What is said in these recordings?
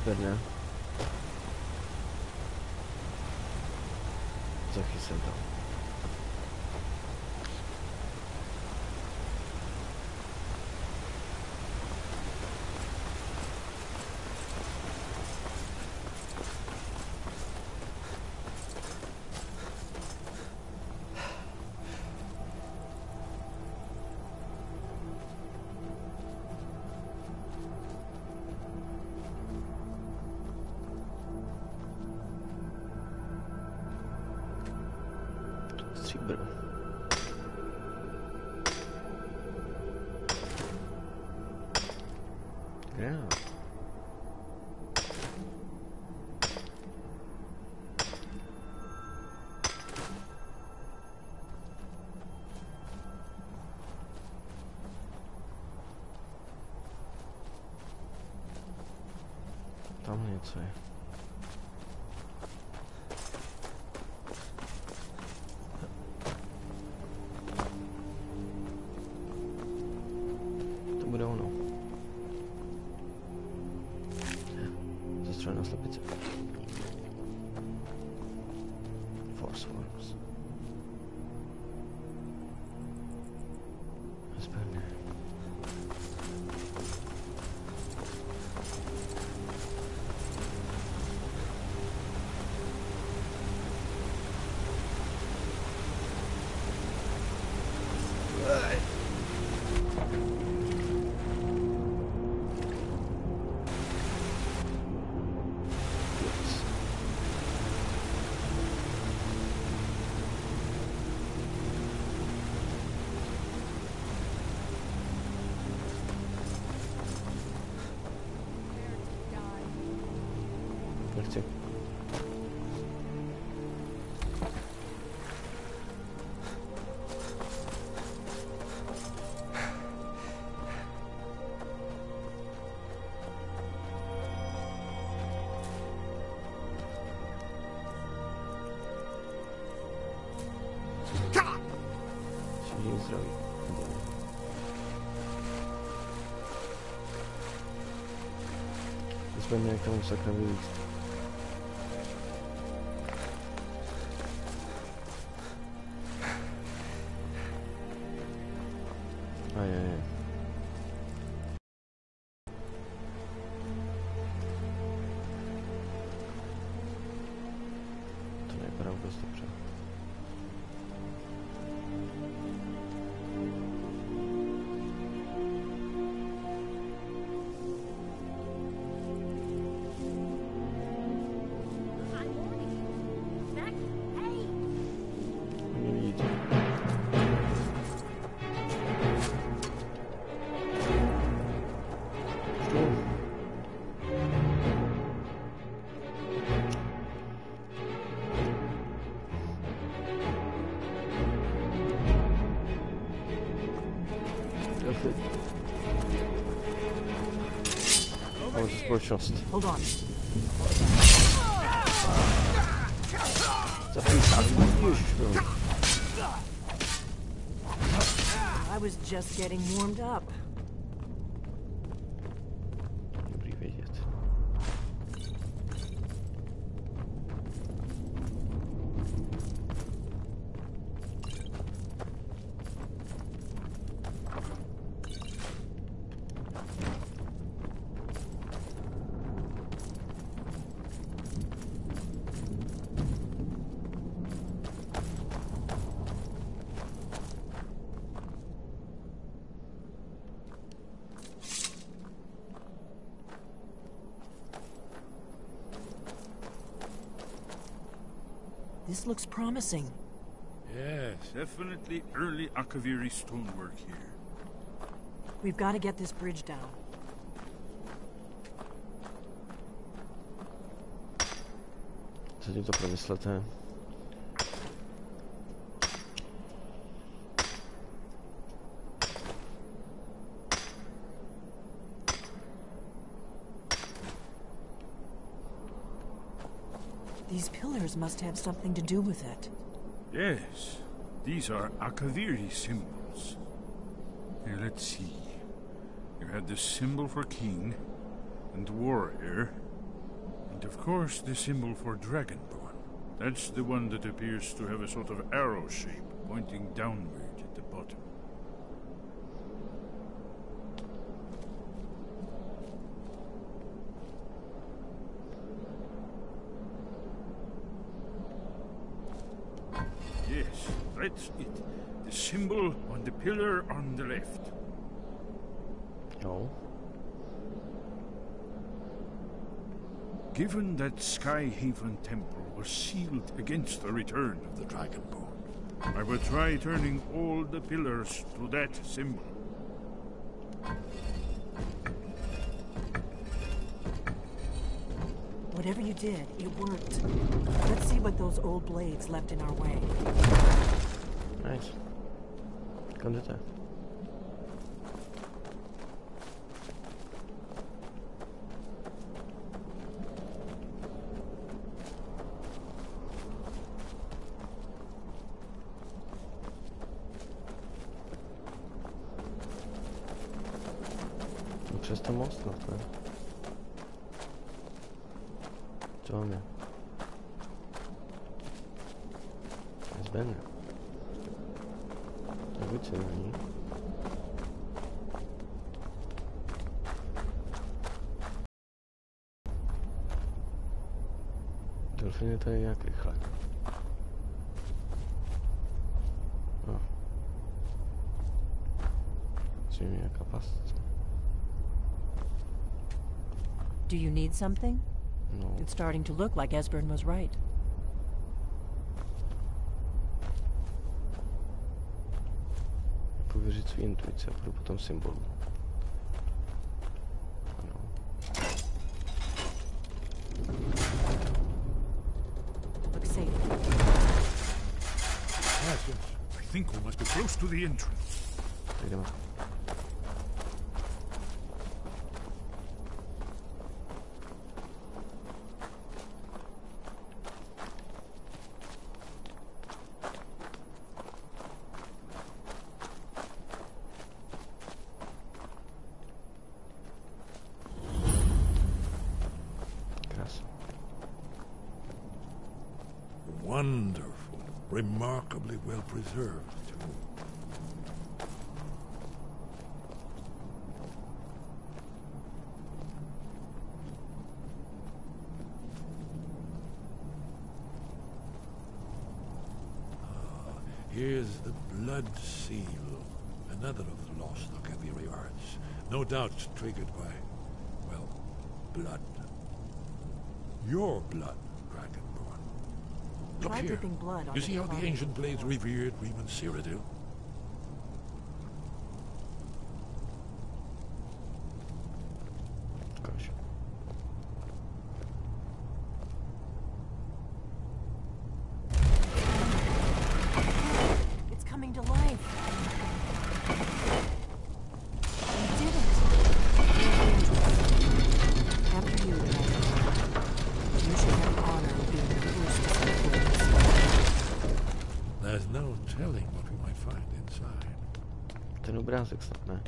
Super, zachycím to. Stříbro. Yeah. Tam něco je. Bude ono. Zastřelená slepice. Force Worms. Správně. Nechci. Všichni zdraví. Jsme měli k tomu sakra vylíct. Ajajaj. To nevypadá vůbec dobře. Společnost. Hold on. I was just getting warmed up. Dobrý vědět. This looks promising. Yes, definitely early Akaviri stonework here. We've got to get this bridge down. Co tím to promyslete? These pillars must have something to do with it. Yes, these are Akaviri symbols. Here, let's see. You had the symbol for king and warrior, And of course, the symbol for Dragonborn. That's the one that appears to have a sort of arrow shape pointing downward at the bottom. Yes, that's it. The symbol on the pillar on the left. Jo. Given that Skyhaven Temple was sealed against the return of the Dragonborn, I will try turning all the pillars to that symbol. Whatever you did, it worked. Let's see what those old blades left in our way. Nice. Kan dit hè? Przez ten most na to. Co mamy? Zbędne. Wyciągnij. Delfiny to jak rychle. O. Ziemia jaka pasca. Do you need something? No. It's starting to look like Esbern was right. Pověřit svou intuici a půjdu po tom symbolu. Ano. Looks safe. Yes, yes. I think we must be close to the entrance. Tak jdeme. Wonderful. Remarkably well preserved, too. Here's the blood seal. Another of the lost Akaviri arts. No doubt triggered by, well, blood. Your blood, Dragonborn. Look Try here. dripping blood on You see how the body. ancient blades revered Reman Cyrodiil? Gosh. It's coming to life. We did it. After you, Dragonborn. You should have the honor of being the first to step forward. There's no telling what we might find inside. Ten obrázek snad ne.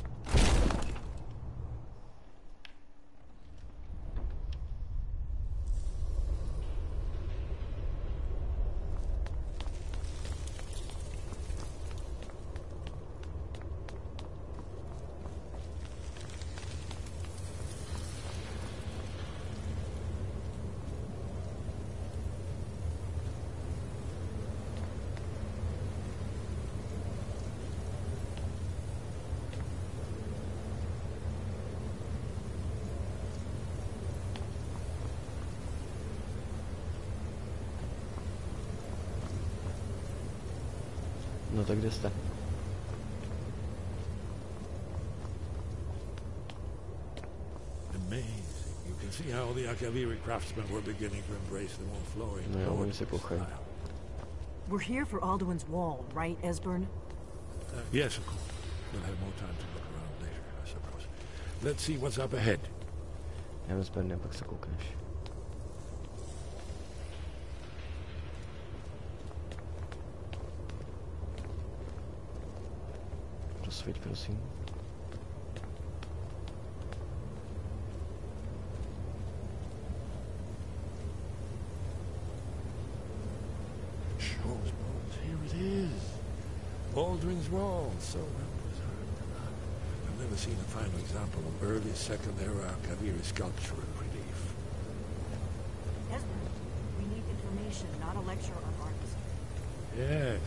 No tak kde jste? Amazing. You can see how the Akaviri craftsmen were beginning to embrace the more flowing No, ja oni se poetry kochají. style. We're here for Alduin's Wall, right, Esbern? Yes, of course. We'll have more time to look around later, I suppose. Let's see what's up ahead. Já jen zbędne, pak se koukneš. Rozsvíť, prosím. Shaw's bones. Here it is. Baldwin's Wall. So well preserved. I've never seen a final example of early Second Era Kaviri sculpture in relief. Esmond, we need information, not a lecture on art. Yes.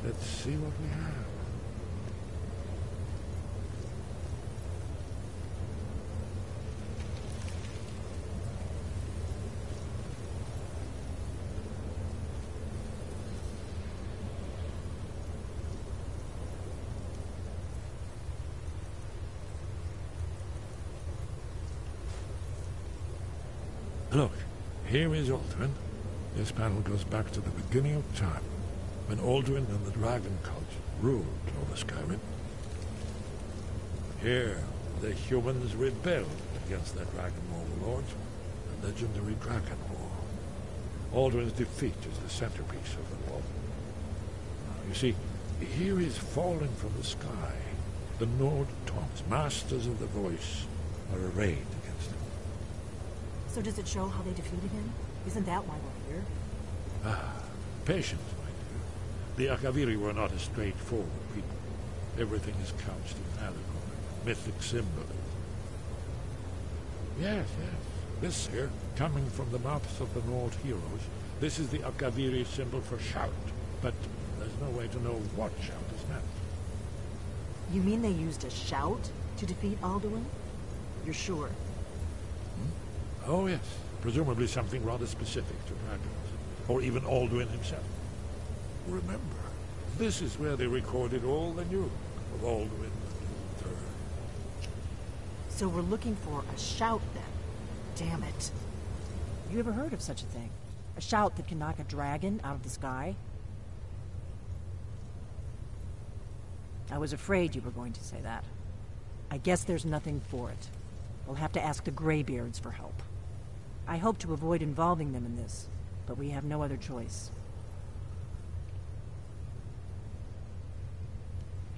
Let's see what we have. Look, here is Alduin. This panel goes back to the beginning of time, when Alduin and the Dragon Cult ruled over Skyrim. Here, the humans rebelled against their dragon overlords, the legendary Dragon War. Alduin's defeat is the centerpiece of the war. You see, here is falling from the sky. The Nord Tongs, masters of the voice, are arrayed against him. So does it show how they defeated him? Isn't that why we're here? Patience, my dear. The Akaviri were not a straightforward people. Everything is couched in allegory, mythic symbolism. Yes. This here, coming from the mouths of the Nord heroes, this is the Akaviri symbol for shout. But there's no way to know what shout is meant. You mean they used a shout to defeat Alduin? You're sure? Oh, yes. Presumably something rather specific to dragons, or even Alduin himself. Remember, this is where they recorded all the news of Alduin the Third. So we're looking for a shout then. Damn it. You ever heard of such a thing? A shout that can knock a dragon out of the sky? I was afraid you were going to say that. I guess there's nothing for it. We'll have to ask the Greybeards for help. I hope to avoid involving them in this, but we have no other choice.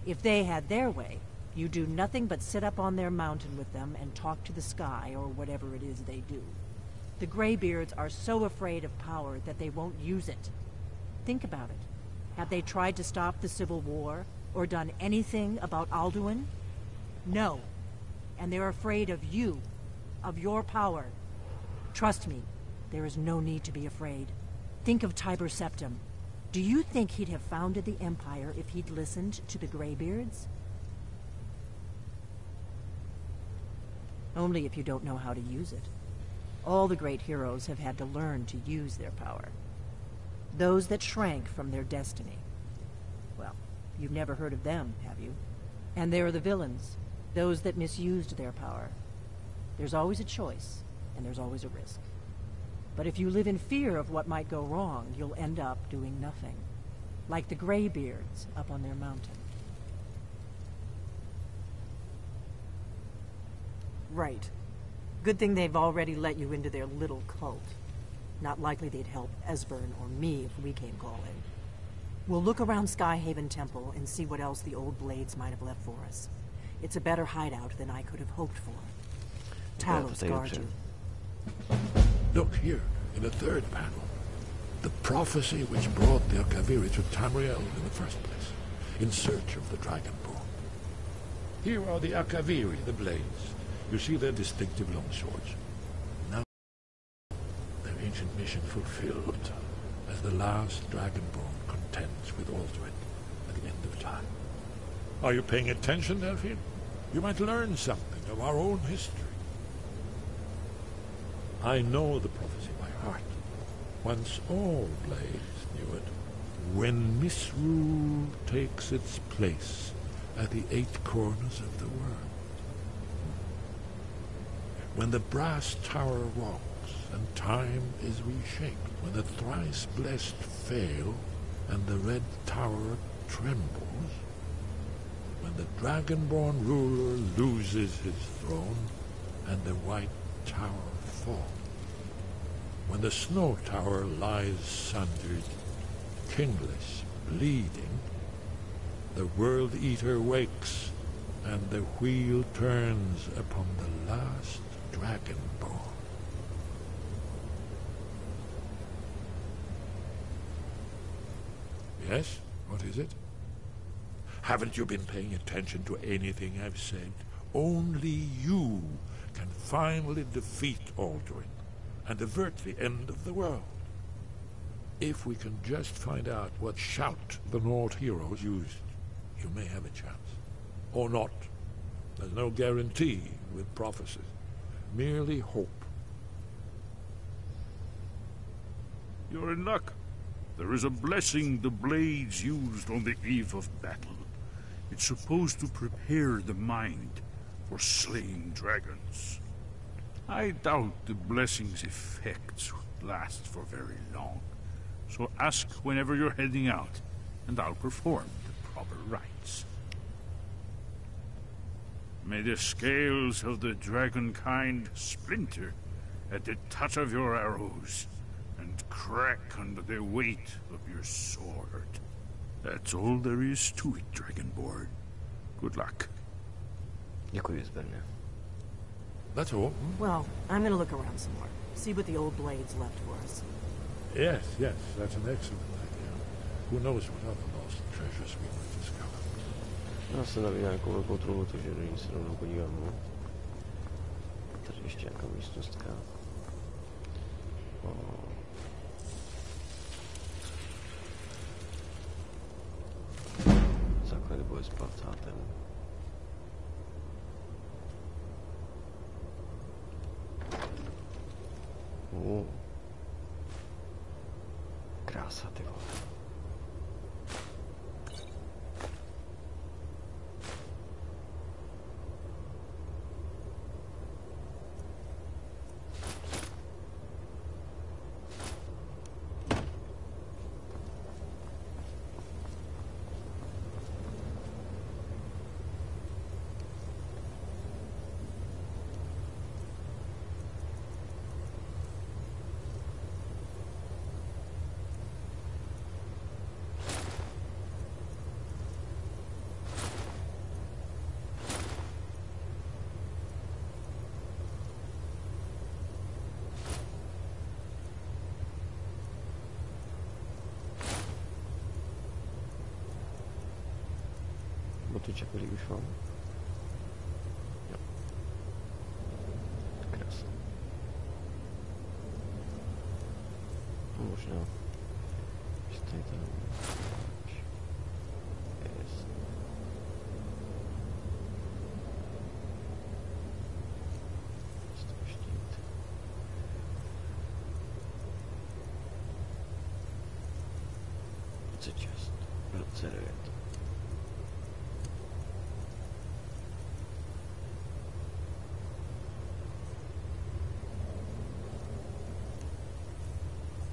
If they had their way, you do nothing but sit up on their mountain with them and talk to the sky, or whatever it is they do. The Greybeards are so afraid of power that they won't use it. Think about it. Have they tried to stop the Civil War, or done anything about Alduin? No. And they're afraid of you, of your power. Trust me, there is no need to be afraid. Think of Tiber Septim. Do you think he'd have founded the Empire if he'd listened to the Greybeards? Only if you don't know how to use it. All the great heroes have had to learn to use their power. Those that shrank from their destiny. Well, you've never heard of them, have you? And there are the villains, those that misused their power. There's always a choice, and there's always a risk. But if you live in fear of what might go wrong, you'll end up doing nothing. Like the Greybeards up on their mountain. Right. Good thing they've already let you into their little cult. Not likely they'd help Esbern or me if we came calling. We'll look around Skyhaven Temple and see what else the old Blades might have left for us. It's a better hideout than I could have hoped for. Talos guard you. Look here, in the third panel. The prophecy which brought the Akaviri to Tamriel in the first place, in search of the Dragonborn. Here are the Akaviri, the Blades. You see their distinctive longswords. Now, their ancient mission fulfilled, as the last Dragonborn contends with Alduin at the end of time. Are you paying attention, Delphine? You might learn something of our own history. I know the prophecy by heart. Once all Blades knew it. When misrule takes its place at the 8 corners of the world. When the brass tower rocks and time is reshaped. When the thrice blessed fail and the red tower trembles. When the Dragonborn ruler loses his throne and the white tower falls. When the snow tower lies sundered, kingless, bleeding, the World Eater wakes, and the wheel turns upon the last Dragonborn. Yes? What is it? Haven't you been paying attention to anything I've said? Only you can finally defeat Alduin and avert the end of the world. If we can just find out what shout the Nord heroes used, you may have a chance. Or not. There's no guarantee with prophecies. Merely hope. You're in luck. There is a blessing the blades used on the eve of battle. It's supposed to prepare the mind for slaying dragons. I doubt the blessing's effects would last for very long. So ask whenever you're heading out, and I'll perform the proper rites. May the scales of the dragon kind splinter at the touch of your arrows, and crack under the weight of your sword. That's all there is to it, Dragonborn. Good luck. Děkuji, Zberně. That's all. Well, I'm gonna look around some more. See what the old blades left for us. Yes, that's an excellent idea. Who knows what other lost treasures we might discover. Já jsem navíc nějakou velkou truhlu, takže do ní se rovnou podívám. No. Tady ještě nějaká místnostka. Základy boje s plavcátem. Krása, ty vole. Boty čepelí už mám. Jo. Krásně. Možná. Že tady to yes. Štít. Co čest? Roce 9.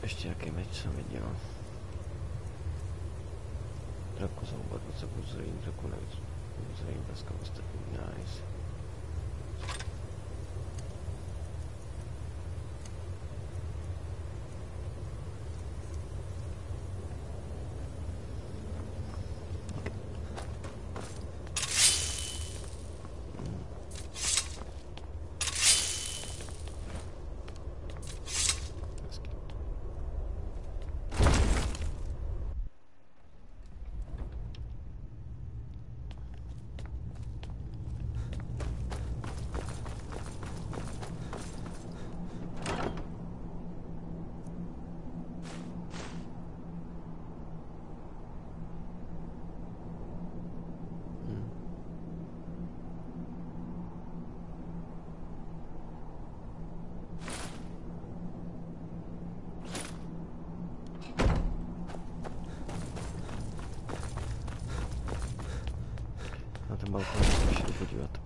Ještě jaký meč jsem viděl. Draku zhouba 20 zrejím, draku nejvíc. Zrejím dneska ostatní, nice. Na ten balkon se ještě podívat.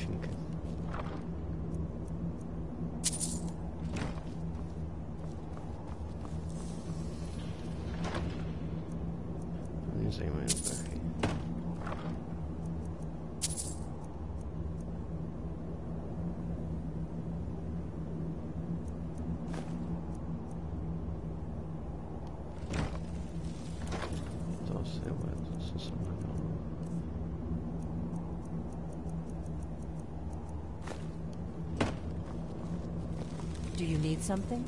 skřínky. Mě zajímají prachy. To asi nebude, to jsem neměl. Do you need something?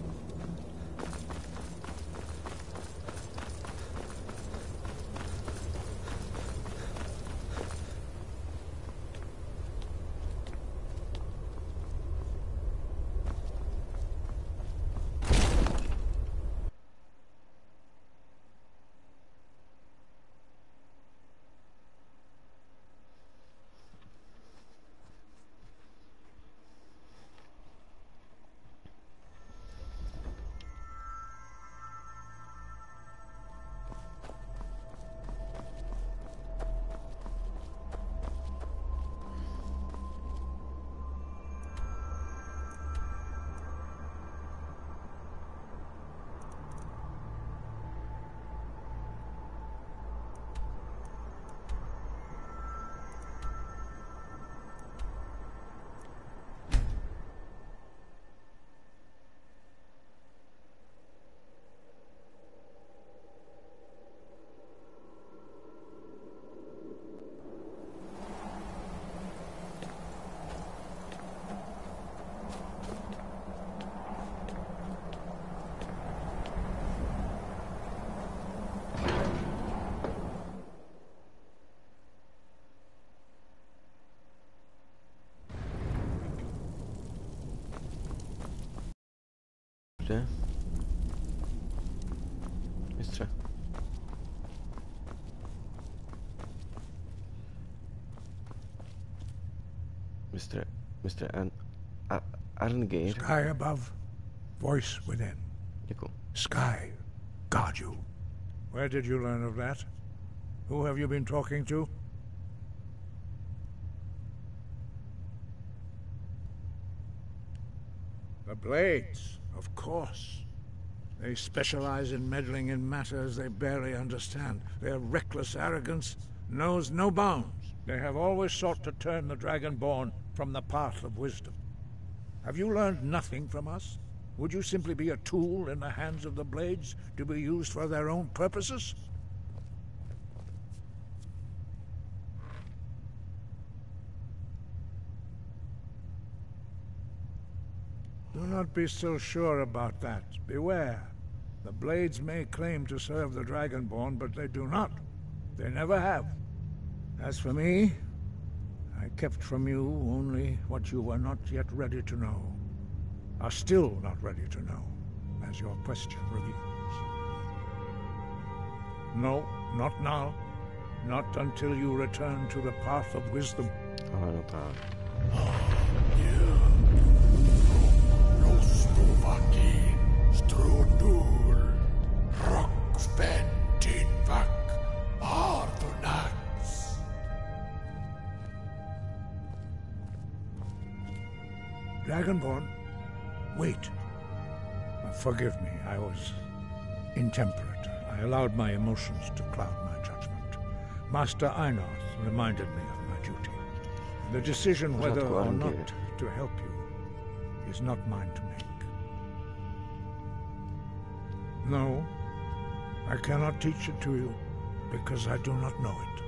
Kde? Mistře. Mistře Arngir. Sky above, voice within. Děkuji. Sky, guard you. Where did you learn of that? Who have you been talking to? The Blades, of course. They specialize in meddling in matters they barely understand. Their reckless arrogance knows no bounds. They have always sought to turn the Dragonborn from the path of wisdom. Have you learned nothing from us? Would you simply be a tool in the hands of the Blades to be used for their own purposes? Do not be so sure about that. Beware. The Blades may claim to serve the Dragonborn, but they do not. They never have. As for me, I kept from you only what you were not yet ready to know. Are still not ready to know, as your question reveals. No, not now. Not until you return to the path of wisdom. Aha, no tak. Dragonborn, wait. Forgive me, I was intemperate. I allowed my emotions to cloud my judgment. Master Einarth reminded me of my duty. The decision whether or not to help you is not mine to make. No, I cannot teach it to you, because I do not know it.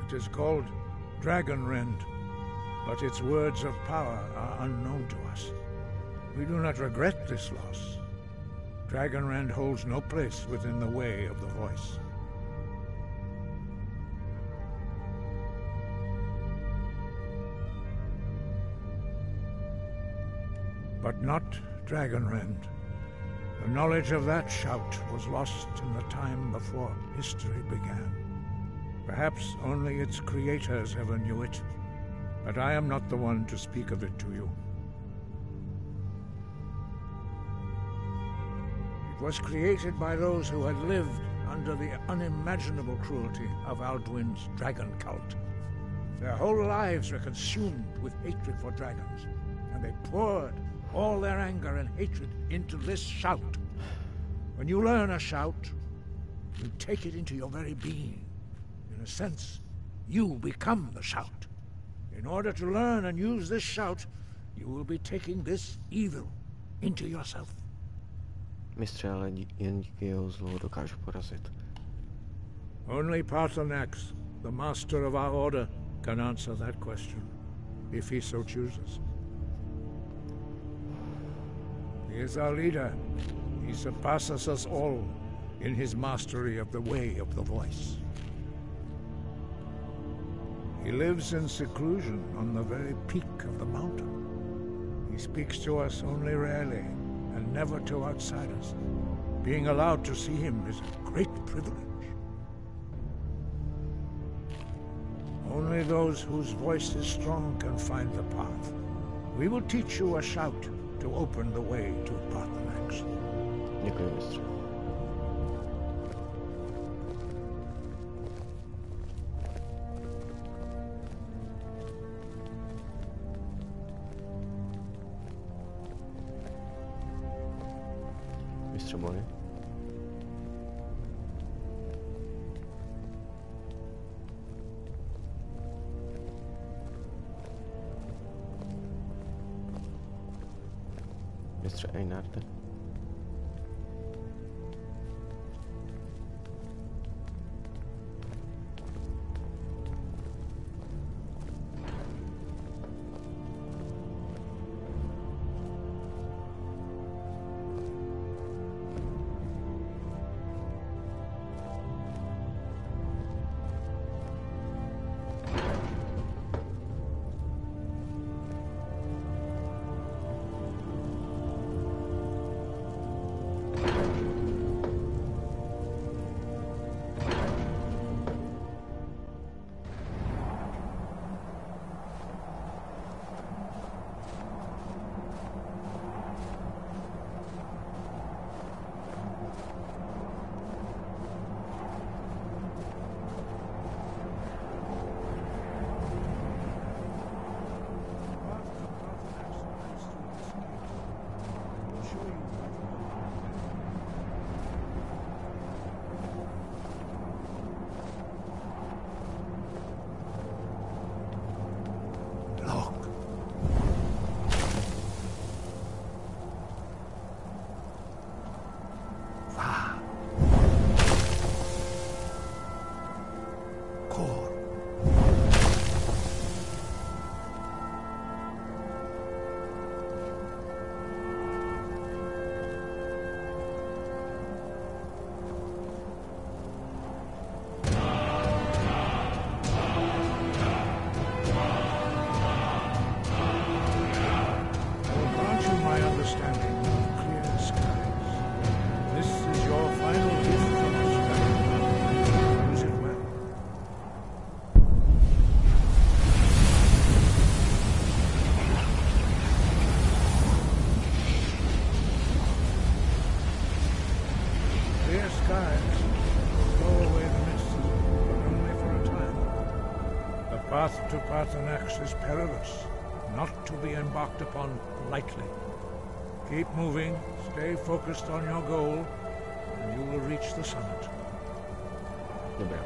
It is called Dragonrend, but its words of power are unknown to us. We do not regret this loss. Dragonrend holds no place within the way of the voice. But not Dragonrend. The knowledge of that shout was lost in the time before history began. Perhaps only its creators ever knew it, but I am not the one to speak of it to you. It was created by those who had lived under the unimaginable cruelty of Alduin's dragon cult. Their whole lives were consumed with hatred for dragons, and they poured all their anger and hatred into this shout. When you learn a shout, you take it into your very being. In a sense, you become the shout. In order to learn and use this shout, you will be taking this evil into yourself. Mistře, ale jen díky jeho zlu dokážu porazit. Only Parthenax, the master of our order, can answer that question, if he so chooses. He is our leader. He surpasses us all in his mastery of the way of the voice. He lives in seclusion on the very peak of the mountain. He speaks to us only rarely, and never to outsiders. Being allowed to see him is a great privilege. Only those whose voice is strong can find the path. We will teach you a shout to open the way to Parthenax. Děkuji, mistře. Mistře Bonny? Mistře Einarde? The path to Parthenax is perilous, not to be embarked upon lightly. Keep moving, stay focused on your goal, and you will reach the summit. Dobrá.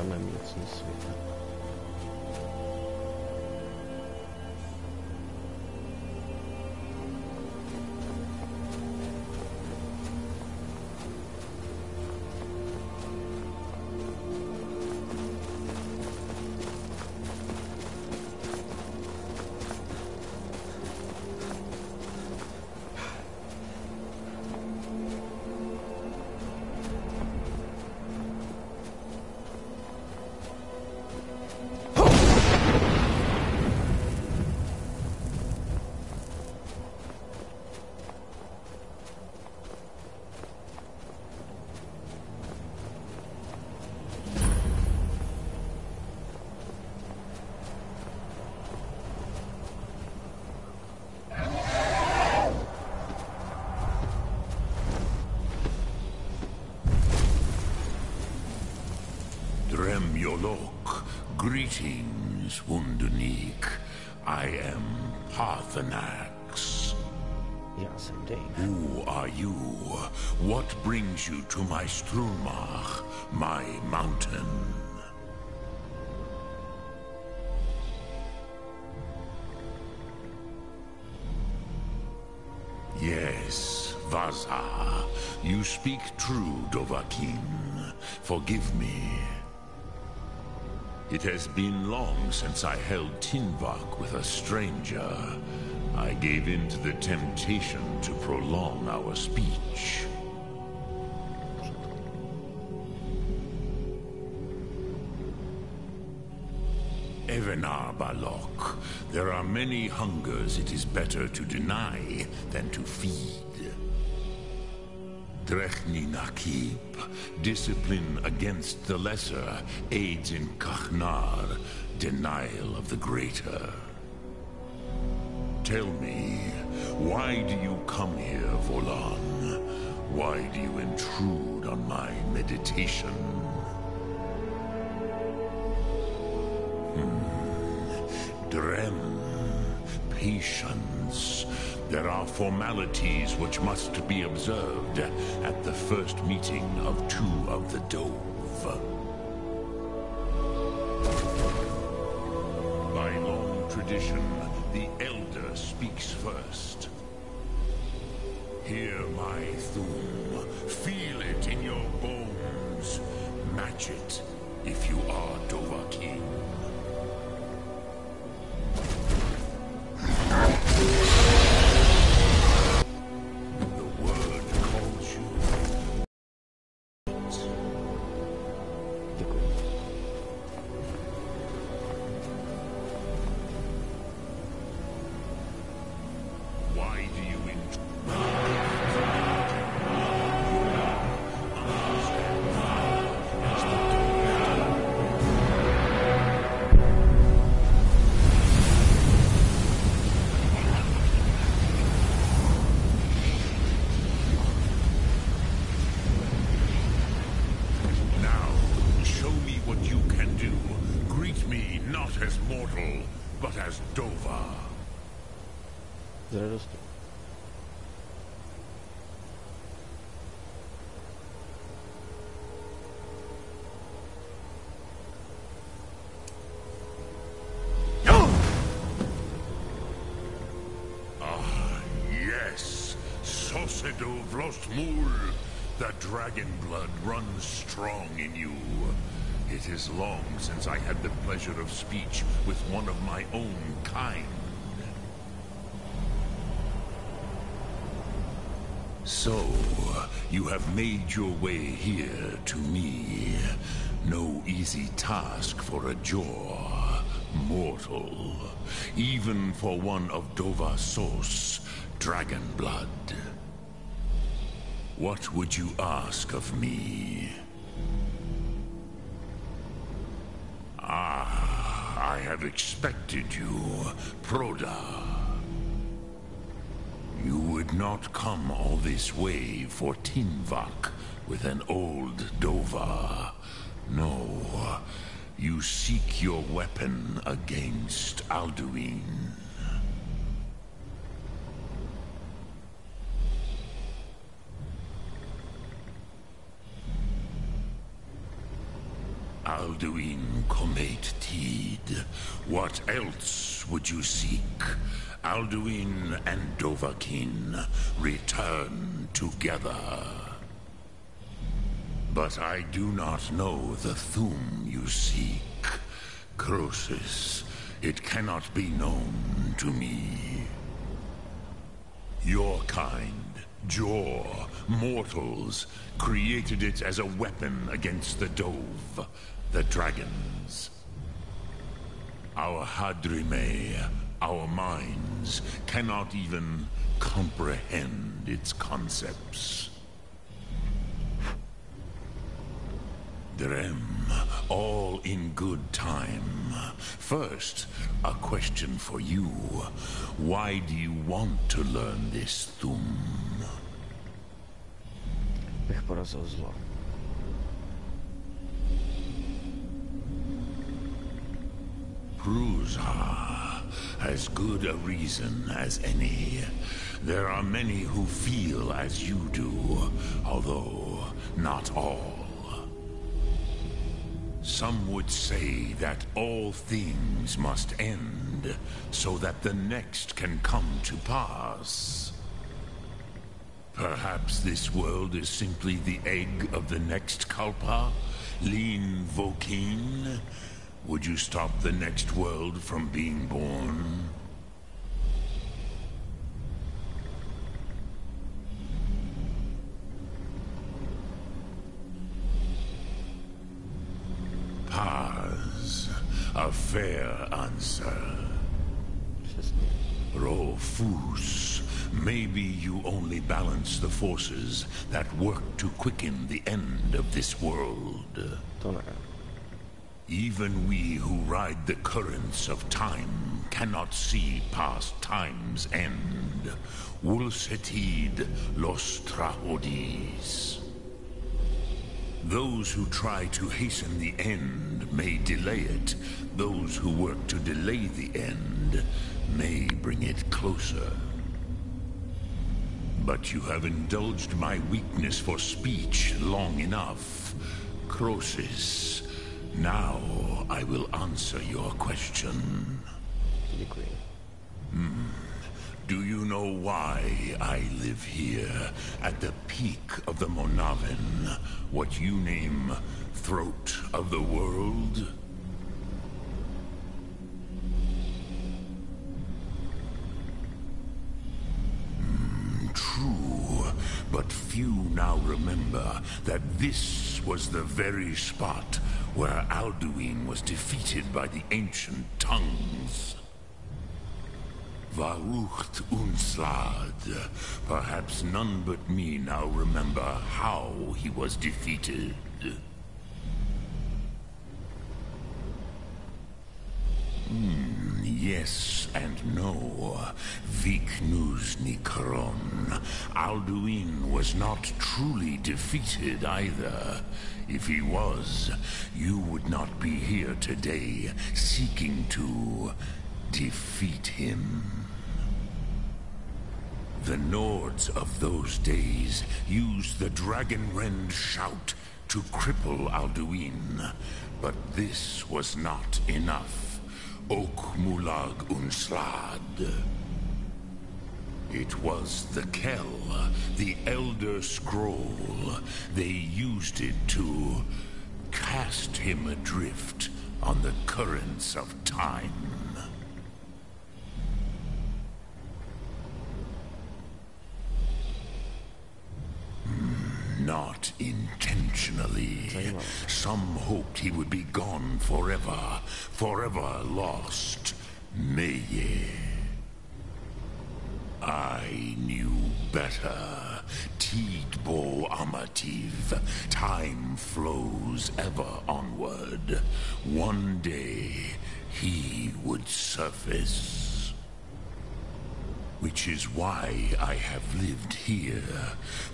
straném mocní světa. Greetings, Deník. I am Parthenax. Já jsem Dave. Who are you? What brings you to my Strumach, my mountain? Yes, Vaza. You speak true, Dovahkiin. Forgive me. It has been long since I held Tinvak with a stranger. I gave in to the temptation to prolong our speech. Evenar Balok, there are many hungers it is better to deny than to feed. Drechni Nakib, discipline against the lesser, aids in Kachnar, denial of the greater. Tell me, why do you come here, Volan? Why do you intrude on my meditation? Drem, patience. There are formalities which must be observed at the first meeting of two of the Dove. By long tradition, the elder speaks first. Hear my thum. Feel it in your bones. Match it if you are Dovahkiin. Z radosti. Yes, Sosedo Vlostmul. The dragon blood runs strong in you. It is long since I had the pleasure of speech with one of my own kind. So, you have made your way here to me. No easy task for a jaw, mortal. Even for one of Dovahsos, dragon blood. What would you ask of me? Ah, I have expected you, Proda. You would not come all this way for Tinvak with an old Dova. No, you seek your weapon against Alduin. Alduin What else would you seek? Alduin and Dovahkiin return together. But I do not know the Thu'um you seek. Croesus, it cannot be known to me. Your kind, Jor, mortals, created it as a weapon against the Dove, the dragons. Our Hadrime, our minds, cannot even comprehend its concepts. Drem, all in good time. First, a question for you. Why do you want to learn this Thu'um? Bych porazil zlo. Pruzha, as good a reason as any. There are many who feel as you do, although not all. Some would say that all things must end, so that the next can come to pass. Perhaps this world is simply the egg of the next Kalpa, Lin Vokin. Would you stop the next world from being born? Paz, a fair answer. Rofus, maybe you only balance the forces that work to quicken the end of this world. Even we who ride the currents of time cannot see past time's end. Wulsetid los trahodis. Those who try to hasten the end may delay it. Those who work to delay the end may bring it closer. But you have indulged my weakness for speech long enough. Croesus, now I will answer your question. Do you know why I live here, at the peak of the Monavin, what you name Throat of the World? True, but few now remember that this was the very spot where Alduin was defeated by the ancient tongues. Varucht Unslad. Perhaps none but me now remember how he was defeated. Yes and no. Viknus Nikaron. Alduin was not truly defeated either. If he was, you would not be here today seeking to defeat him. The Nords of those days used the Dragonrend shout to cripple Alduin, but this was not enough. Ok Mulag Unslad. It was the Kell, the Elder Scroll. They used it to cast him adrift on the currents of time. Not intentionally. Some hoped he would be gone forever, forever lost. Meye. I knew better. Tidbo Amativ. Time flows ever onward. One day, he would surface. Which is why I have lived here.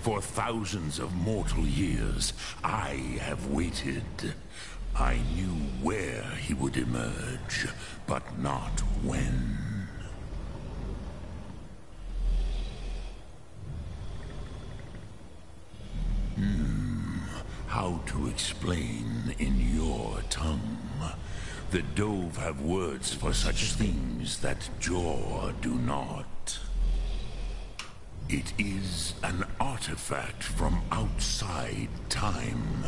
For thousands of mortal years, I have waited. I knew where he would emerge, but not when. How to explain in your tongue? The Dove have words for such things that Jor do not. It is an artifact from outside time.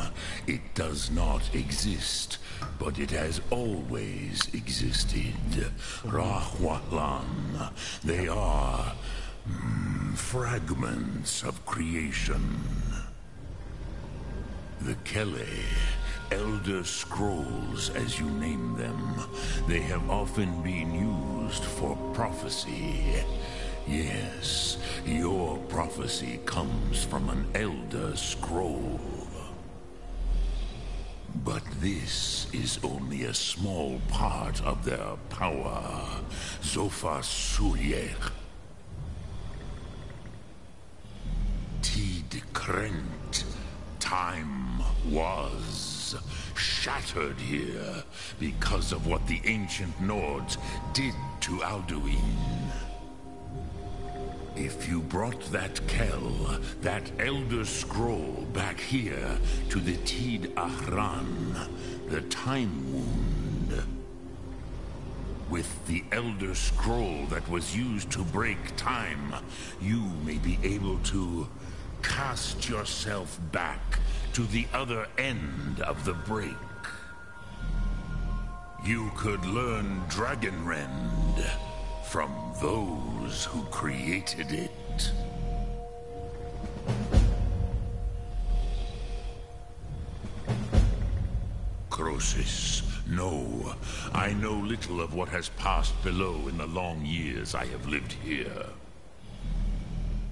It does not exist, but it has always existed. Rahwatlan. They are fragments of creation. The Kele, Elder Scrolls as you name them, they have often been used for prophecy. Yes, your prophecy comes from an Elder Scroll. But this is only a small part of their power. Zofa Suryech. Tid Krent. Time was shattered here because of what the ancient Nords did to Alduin. If you brought that Kell, that Elder Scroll, back here to the Tid Ahran, the Time Wound, with the Elder Scroll that was used to break time, you may be able to cast yourself back to the other end of the break. You could learn Dragonrend from those who created it. Crosis, no. I know little of what has passed below in the long years I have lived here.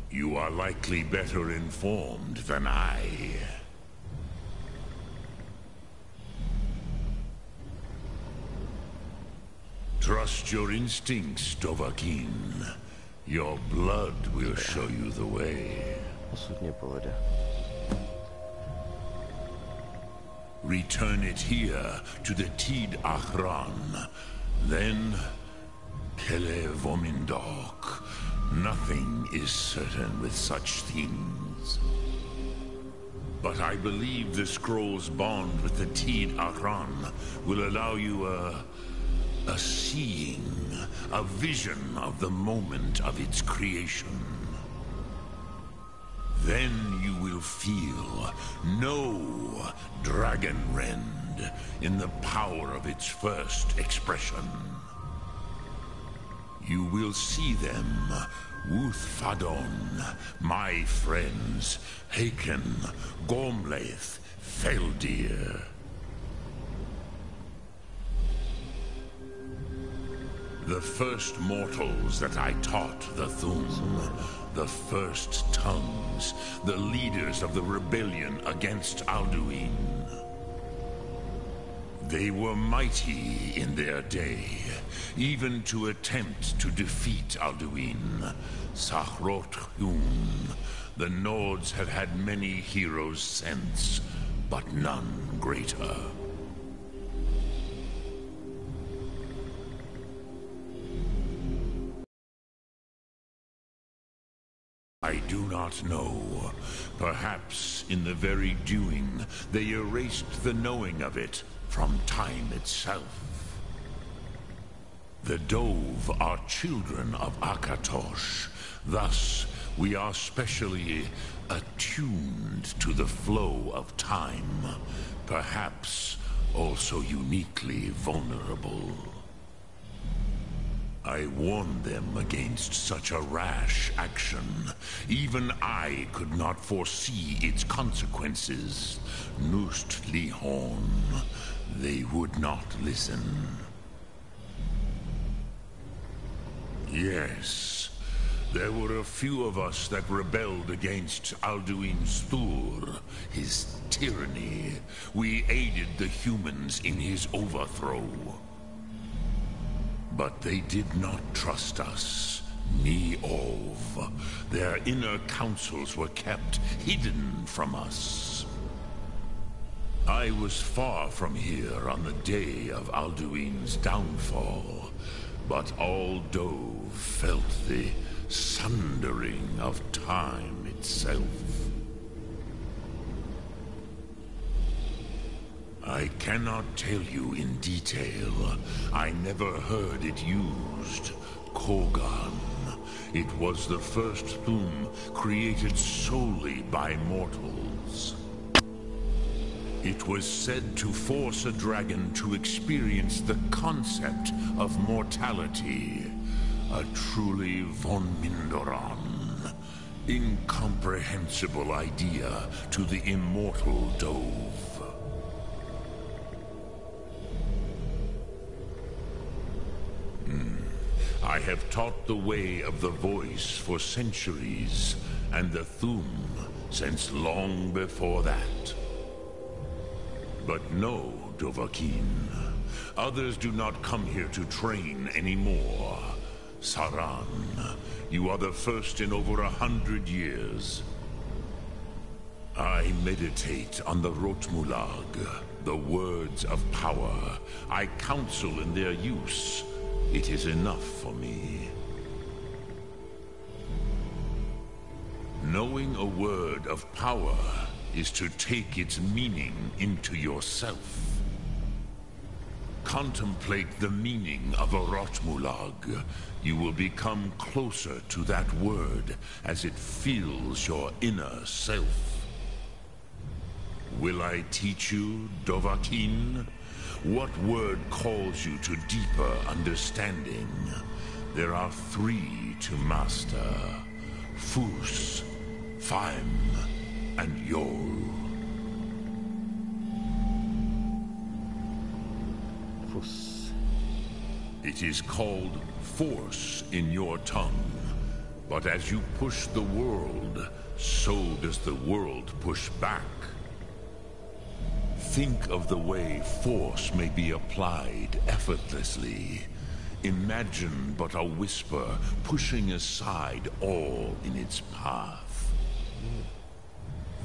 You are likely better informed than I. Trust your instincts, Dovahkiin. Your blood will show you the way. Osud mě povede. Return it here to the Tid Ahran. Then, Kele Vomindok. Nothing is certain with such things. But I believe the scroll's bond with the Tid Ahran will allow you a seeing, a vision of the moment of its creation. Then you will feel, know Dragonrend in the power of its first expression. You will see them, Wuthfadon, my friends, Haken, Gormlaith, Feldir. The first mortals that I taught the Thum, the first tongues, the leaders of the rebellion against Alduin. They were mighty in their day, even to attempt to defeat Alduin. Sahrot-Hun, the Nords have had many heroes since, but none greater. I do not know. Perhaps in the very doing, they erased the knowing of it from time itself. The Dove are children of Akatosh. Thus, we are specially attuned to the flow of time. Perhaps also uniquely vulnerable. I warned them against such a rash action. Even I could not foresee its consequences. Nust Lihon, they would not listen. Yes, there were a few of us that rebelled against Alduin's Thur, his tyranny. We aided the humans in his overthrow. But they did not trust us, ni Ov. Their inner councils were kept hidden from us. I was far from here on the day of Alduin's downfall, but all Dove felt the sundering of time itself. I cannot tell you in detail. I never heard it used. Kogan. It was the first Thum created solely by mortals. It was said to force a dragon to experience the concept of mortality. A truly von Mindoran. Incomprehensible idea to the immortal Dove. I have taught the way of the voice for centuries, and the Thum since long before that. But no, Dovahkiin. Others do not come here to train anymore. Saran, you are the first in over 100 years. I meditate on the Rotmulag, the words of power. I counsel in their use. It is enough for me. Knowing a word of power is to take its meaning into yourself. Contemplate the meaning of a Rotmulag. You will become closer to that word as it fills your inner self. Will I teach you, Dovahkiin? What word calls you to deeper understanding? There are 3 to master. Fus, Faim, and Yol. Fus. It is called force in your tongue. But as you push the world, so does the world push back. Think of the way force may be applied effortlessly. Imagine but a whisper pushing aside all in its path.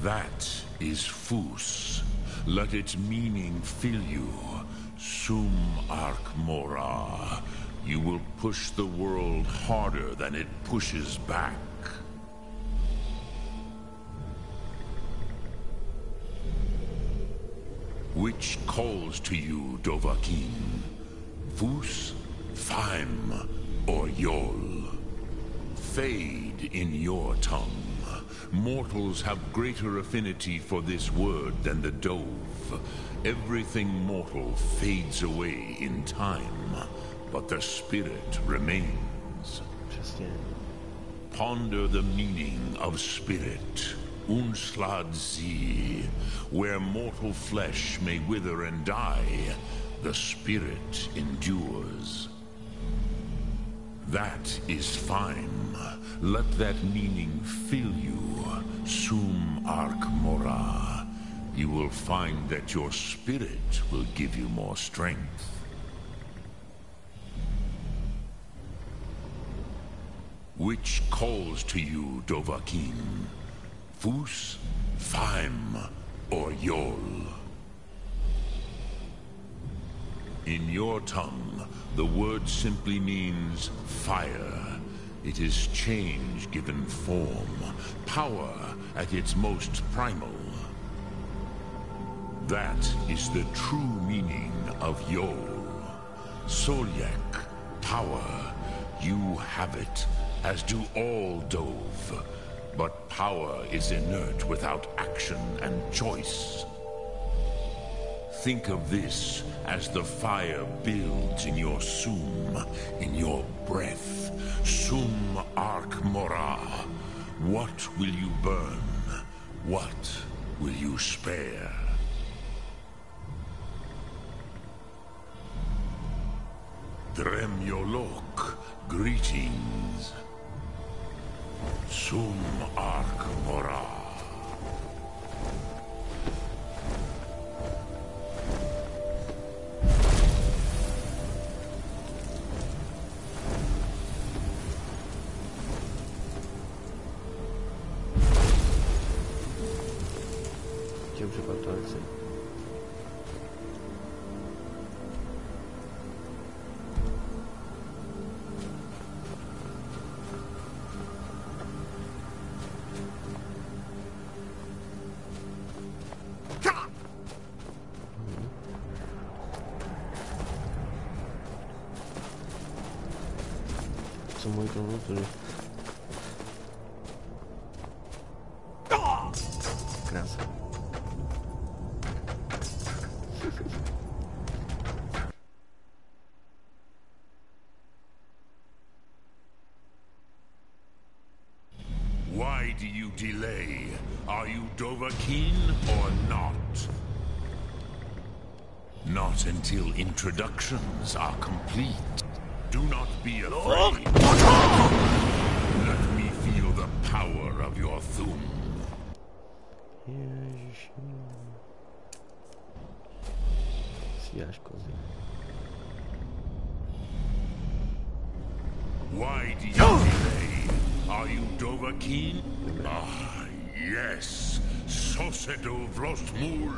That is Fus. Let its meaning fill you. Sum Ark Mora. You will push the world harder than it pushes back. Which calls to you, Dovahkiin? Fus, Faim, or Yol? Fade in your tongue. Mortals have greater affinity for this word than the Dove. Everything mortal fades away in time, but the spirit remains. Přesně. Ponder the meaning of spirit. Unslad Zi. Where mortal flesh may wither and die, the spirit endures. That is fine. Let that meaning fill you. Sum Ark Mora. You will find that your spirit will give you more strength. Which calls to you, Dovahkiin? Fus, Faim, or Yol? In your tongue, the word simply means fire. It is change given form, power at its most primal. That is the true meaning of Yol. Solyek, power. You have it, as do all Dove. But power is inert without action and choice. Think of this as the fire builds in your Sum, in your breath. Sum Ark Mora. What will you burn? What will you spare? Dremyolok, greetings. Sum Ark Mora. Chtěl přepad to lekci. Co můj tomu tudy. Krása. Why do you delay? Are you Dovahkiin or not? Not until introductions are complete. Do not be afraid. Let me feel the power of your Thum. Ježiši. Stíháš kozy. Why do you delay? Are you Dovahkiin? Ah, yes. Sosedo Vlostmul.